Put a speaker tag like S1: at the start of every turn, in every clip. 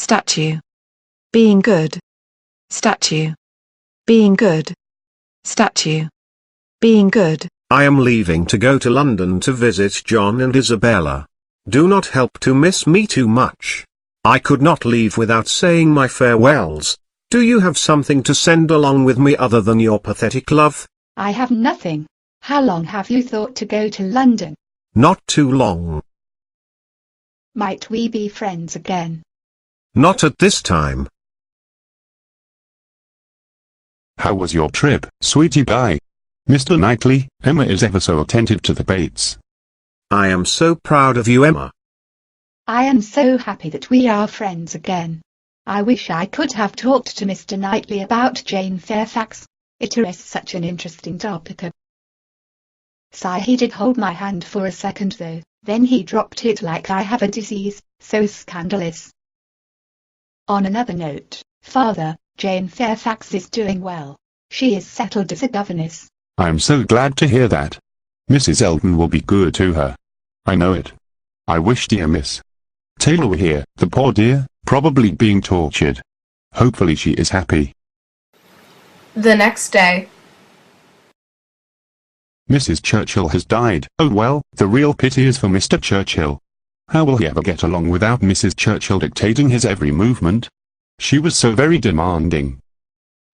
S1: statue. Being good. Statue. Being good. Statue. Being good.
S2: I am leaving to go to London to visit John and Isabella. Do not help to miss me too much. I could not leave without saying my farewells. Do you have something to send along with me other than your pathetic love?
S3: I have nothing. How long have you thought to go to London?
S2: Not too long.
S3: Might we be friends again?
S2: Not at this time.
S4: How was your trip, sweetie pie? Mr. Knightley, Emma is ever so attentive to the Bates.
S2: I am so proud of you, Emma.
S3: I am so happy that we are friends again. I wish I could have talked to Mr. Knightley about Jane Fairfax. It is such an interesting topic. Sigh, he did hold my hand for a second though, then he dropped it like I have a disease, so scandalous. On another note, Father, Jane Fairfax is doing well. She is settled as a governess.
S4: I am so glad to hear that. Mrs. Elton will be good to her. I know it. I wish dear Miss Taylor were here, the poor dear, probably being tortured. Hopefully she is happy.
S5: The next day.
S4: Mrs. Churchill has died. Oh well, the real pity is for Mr. Churchill. How will he ever get along without Mrs. Churchill dictating his every movement? She was so very demanding.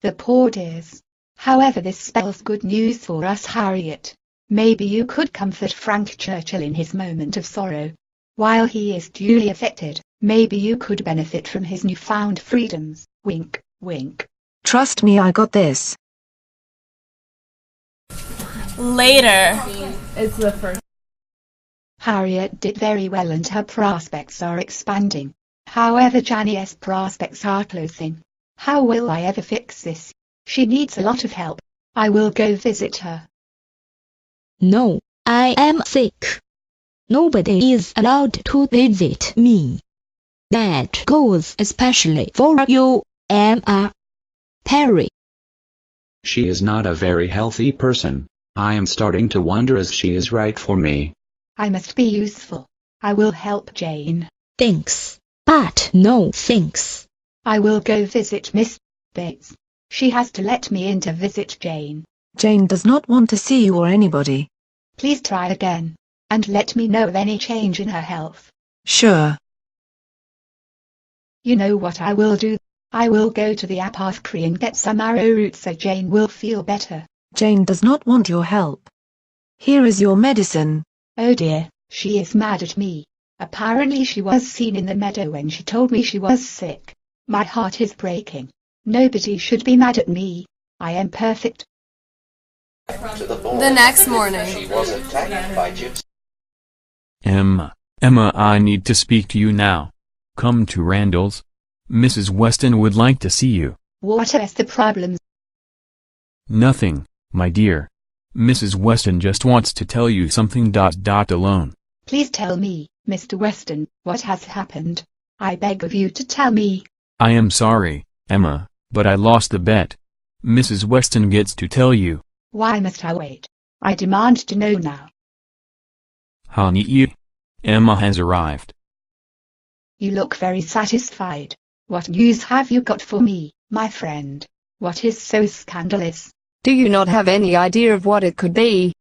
S3: The poor dears. However, this spells good news for us, Harriet. Maybe you could comfort Frank Churchill in his moment of sorrow. While he is duly affected, maybe you could benefit from his newfound freedoms. Wink, wink.
S1: Trust me, I got this.
S5: Later. It's the first.
S3: Harriet did very well and her prospects are expanding. However, Janice's prospects are closing. How will I ever fix this? She needs a lot of help. I will go visit her.
S6: No, I am sick. Nobody is allowed to visit me. That goes especially for you, Emma. Terry.
S7: She is not a very healthy person. I am starting to wonder if she is right for me.
S3: I must be useful. I will help Jane.
S6: Thanks, but no thanks.
S3: I will go visit Miss Bates. She has to let me in to visit Jane.
S1: Jane does not want to see you or anybody.
S3: Please try again, and let me know of any change in her health.
S1: Sure.
S3: You know what I will do? I will go to the apothecary and get some arrowroot so Jane will feel better.
S1: Jane does not want your help. Here is your medicine.
S3: Oh dear, she is mad at me. Apparently she was seen in the meadow when she told me she was sick. My heart is breaking. Nobody should be mad at me. I am perfect.
S5: The next morning.
S8: She was attacked by gypsies.
S9: Emma, I need to speak to you now. Come to Randall's. Mrs. Weston would like to see you.
S3: What is the problem?
S9: Nothing, my dear. Mrs. Weston just wants to tell you something. Alone.
S3: Please tell me, Mr. Weston, what has happened? I beg of you to tell me.
S9: I am sorry, Emma, but I lost the bet. Mrs. Weston gets to tell you.
S3: Why must I wait? I demand to know now.
S9: Honey, Emma has arrived.
S3: You look very satisfied. What news have you got for me, my friend? What is so scandalous?
S10: Do you not have any idea of what it could be?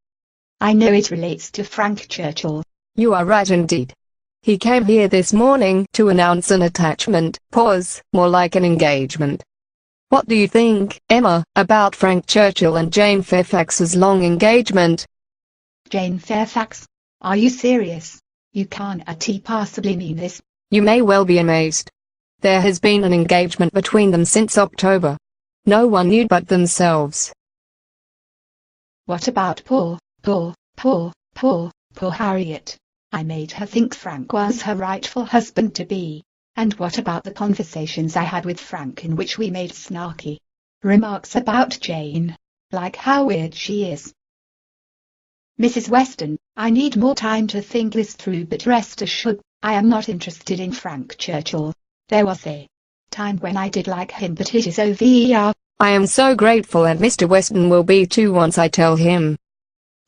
S3: I know it relates to Frank Churchill.
S10: You are right indeed. He came here this morning to announce an attachment, more like an engagement. What do you think, Emma, about Frank Churchill and Jane Fairfax's long engagement?
S3: Jane Fairfax? Are you serious? You can't possibly mean this.
S10: You may well be amazed. There has been an engagement between them since October. No one knew but themselves.
S3: What about poor Harriet? I made her think Frank was her rightful husband-to-be. And what about the conversations I had with Frank in which we made snarky remarks about Jane, like how weird she is? Mrs. Weston, I need more time to think this through, but rest assured, I am not interested in Frank Churchill. There was a time when I did like him, but it is over.
S10: I am so grateful, and Mr. Weston will be too once I tell him.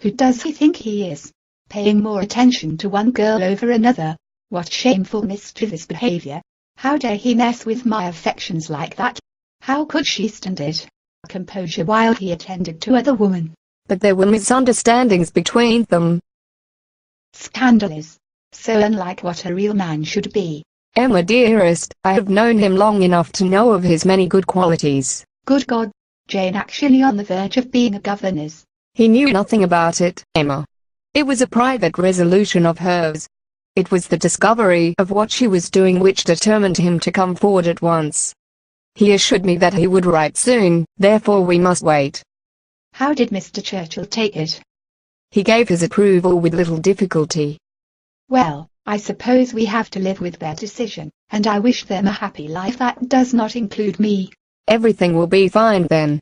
S3: Who does he think he is? Paying more attention to one girl over another? What shameful, mischievous behavior. How dare he mess with my affections like that? How could she stand it? Composure while he attended to other women.
S10: But there were misunderstandings between them.
S3: Scandalous. So unlike what a real man should be.
S10: Emma dearest, I have known him long enough to know of his many good qualities.
S3: Good God, Jane actually on the verge of being a governess.
S10: He knew nothing about it, Emma. It was a private resolution of hers. It was the discovery of what she was doing which determined him to come forward at once. He assured me that he would write soon, therefore we must wait.
S3: How did Mr. Churchill take it?
S10: He gave his approval with little difficulty.
S3: Well, I suppose we have to live with their decision, and I wish them a happy life that does not include me.
S10: Everything will be fine then.